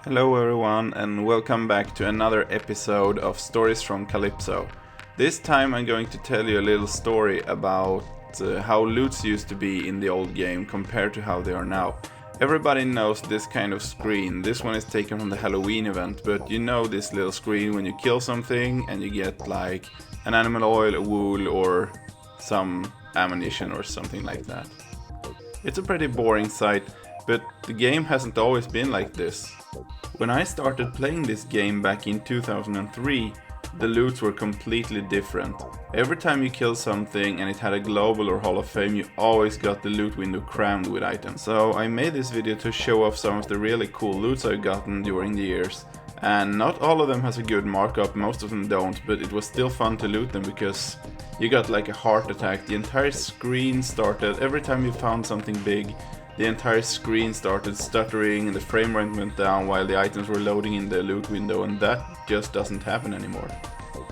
Hello everyone and welcome back to another episode of Stories from Calypso. This time I'm going to tell you a little story about how loots used to be in the old game compared to how they are now. Everybody knows this kind of screen. This one is taken from the Halloween event, but you know this little screen when you kill something and you get like an animal oil, a wool or some ammunition or something like that. It's a pretty boring sight, but the game hasn't always been like this. When I started playing this game back in 2003, the loots were completely different. Every time you killed something and it had a global or Hall of Fame, you always got the loot window crammed with items. So I made this video to show off some of the really cool loots I've gotten during the years. And not all of them has a good markup, most of them don't, but it was still fun to loot them because you got like a heart attack. The entire screen started, every time you found something big, the entire screen started stuttering and the frame rate went down while the items were loading in the loot window, and that just doesn't happen anymore.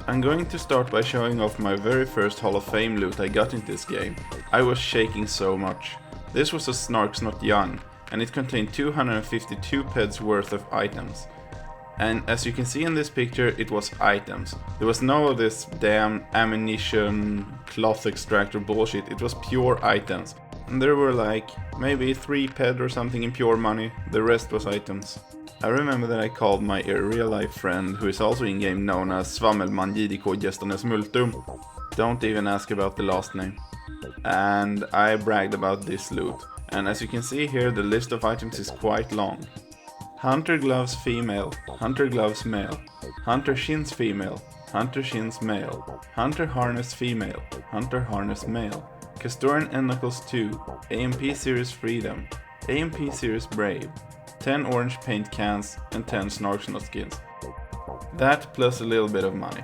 I'm going to start by showing off my very first Hall of Fame loot I got in this game. I was shaking so much. This was a Snarks Not Young, and it contained 252 peds worth of items. And as you can see in this picture, it was items. There was no of this damn ammunition, cloth extractor bullshit, it was pure items. And there were like maybe 3 ped or something in pure money, the rest was items. I remember that I called my real life friend, who is also in game known as Svammelman JDK Gästernes Multum. Don't even ask about the last name. And I bragged about this loot. And as you can see here, the list of items is quite long. Hunter gloves female, hunter gloves male, hunter shins female, hunter shins male, hunter harness female, hunter harness male, Castorian N Knuckles 2, AMP Series Freedom, AMP Series Brave, 10 orange paint cans and 10 Snarksnot skins. That plus a little bit of money.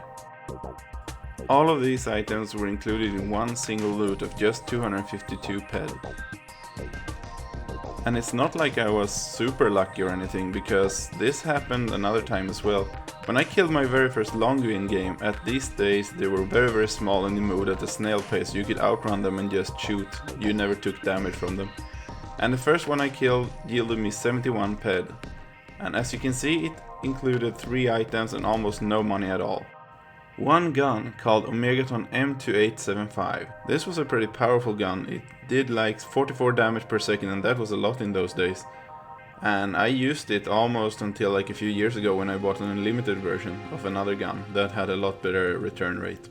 All of these items were included in one single loot of just 252 ped. And it's not like I was super lucky or anything, because this happened another time as well. When I killed my very first Longuin game, at these days they were very small and they moved at a snail pace, so you could outrun them and just shoot. You never took damage from them. And the first one I killed yielded me 71 ped. And as you can see, it included 3 items and almost no money at all. One gun called Omegaton M2875. This was a pretty powerful gun. It did like 44 damage per second, and that was a lot in those days. And I used it almost until like a few years ago when I bought an unlimited version of another gun that had a lot better return rate.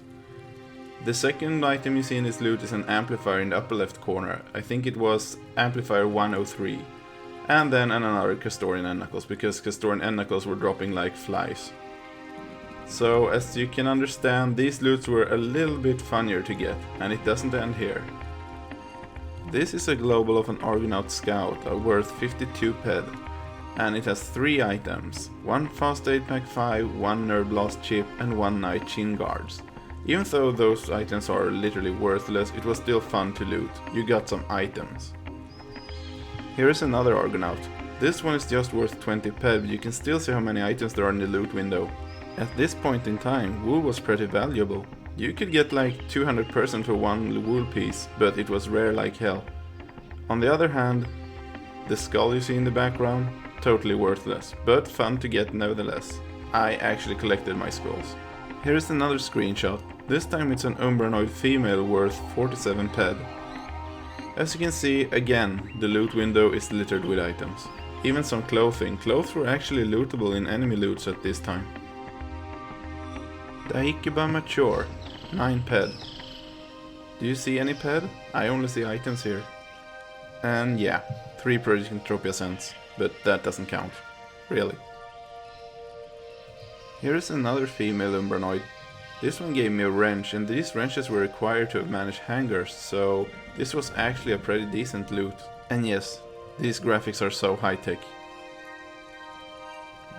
The second item you see in this loot is an amplifier in the upper left corner. I think it was amplifier 103. And then another Castorian N Knuckles, because Castorian N Knuckles were dropping like flies. So as you can understand, these loots were a little bit funnier to get, and it doesn't end here. This is a global of an Argonaut Scout worth 52 ped, and it has 3 items, 1 Fast Aid Pack 5, 1 Nerd Blast Chip and 1 Night Chin Guards. Even though those items are literally worthless, it was still fun to loot. You got some items. Here is another Argonaut. This one is just worth 20 ped, but you can still see how many items there are in the loot window. At this point in time, wool was pretty valuable. You could get like 200% for 1 wool piece, but it was rare like hell. On the other hand, the skull you see in the background, totally worthless, but fun to get nevertheless. I actually collected my skulls. Here is another screenshot. This time it's an Umbranoid female worth 47 ped. As you can see, again, the loot window is littered with items. Even some clothing. Clothes were actually lootable in enemy loots at this time. Daikiba Mature, 9 ped. Do you see any ped? I only see items here. And yeah, 3 Project Entropia cents, but that doesn't count. Really. Here is another female Umbranoid. This one gave me a wrench, and these wrenches were required to manage hangars, so this was actually a pretty decent loot. And yes, these graphics are so high-tech.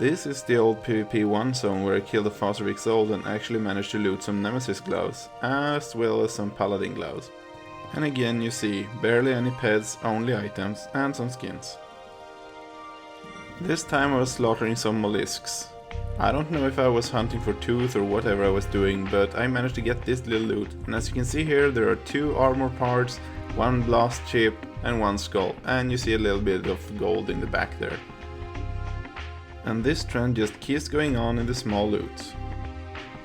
This is the old PvP 1 zone where I killed a Fazervik Zold and actually managed to loot some Nemesis gloves, as well as some Paladin gloves. And again you see, barely any peds, only items, and some skins. This time I was slaughtering some mollusks. I don't know if I was hunting for tooth or whatever I was doing, but I managed to get this little loot. And as you can see here, there are 2 armor parts, 1 blast chip and 1 skull, and you see a little bit of gold in the back there. And this trend just keeps going on in the small loots.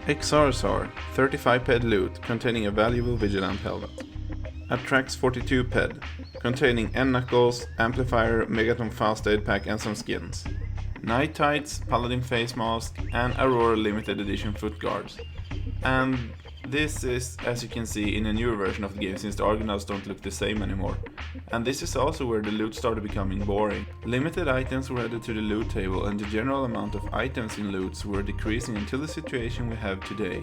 XRSR, 35 ped loot containing a valuable Vigilant helmet. Attracts 42 ped, containing N-Knuckles, Amplifier, Megaton Fast Aid Pack and some skins. Night Tights, Paladin Face Mask and Aurora Limited Edition Foot Guards. And this is, as you can see, in a newer version of the game since the Argonauts don't look the same anymore. And this is also where the loot started becoming boring. Limited items were added to the loot table and the general amount of items in loots were decreasing until the situation we have today.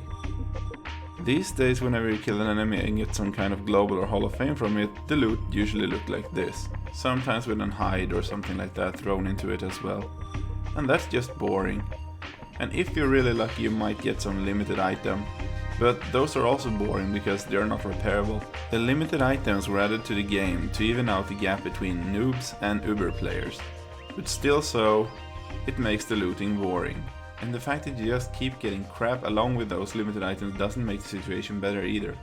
These days, whenever you kill an enemy and get some kind of global or Hall of Fame from it, the loot usually look like this. Sometimes with an hide or something like that thrown into it as well. And that's just boring. And if you're really lucky you might get some limited item, but those are also boring because they're not repairable. The limited items were added to the game to even out the gap between noobs and uber players. But still so, it makes the looting boring. And the fact that you just keep getting crap along with those limited items doesn't make the situation better either.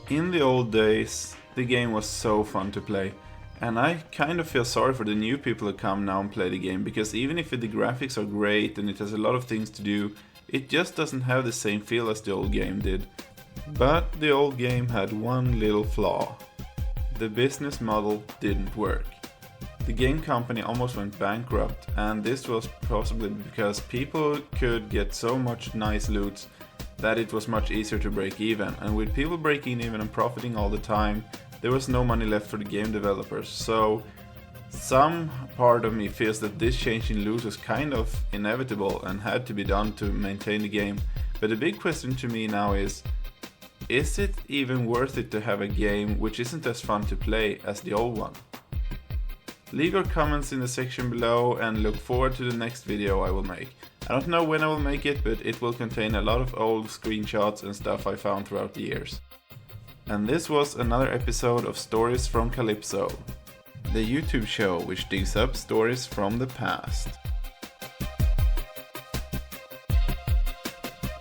In the old days, the game was so fun to play. And I kind of feel sorry for the new people who come now and play the game, because even if the graphics are great and it has a lot of things to do, it just doesn't have the same feel as the old game did. But the old game had one little flaw. The business model didn't work. The game company almost went bankrupt, and this was possibly because people could get so much nice loot that it was much easier to break even, and with people breaking even and profiting all the time, there was no money left for the game developers. So some part of me feels that this change in loot was kind of inevitable and had to be done to maintain the game. But the big question to me now is it even worth it to have a game which isn't as fun to play as the old one? Leave your comments in the section below and look forward to the next video I will make. I don't know when I will make it, but it will contain a lot of old screenshots and stuff I found throughout the years. And this was another episode of Stories from Calypso, the YouTube show which digs up stories from the past.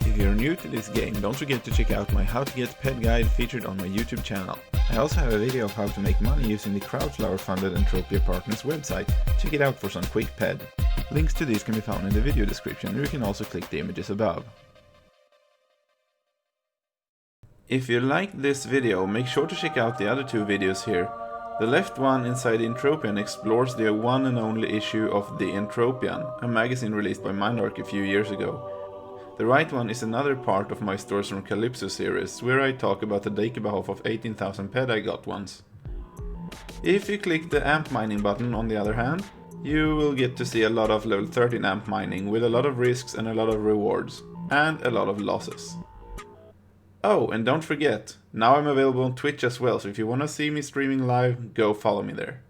If you're new to this game, don't forget to check out my How to Get Pet guide featured on my YouTube channel. I also have a video of how to make money using the crowdflower funded Entropia Partners website. Check it out for some quick ped. Links to these can be found in the video description, or you can also click the images above. If you liked this video, make sure to check out the other two videos here. The left one, Inside the Entropian, explores the one and only issue of The Entropian, a magazine released by Mindark a few years ago. The right one is another part of my Stories from Calypso series, where I talk about the Dakebehof of 18,000 ped I got once. If you click the amp mining button on the other hand, you will get to see a lot of level 13 amp mining with a lot of risks and a lot of rewards, and a lot of losses. Oh, and don't forget, now I'm available on Twitch as well, so if you wanna see me streaming live, go follow me there.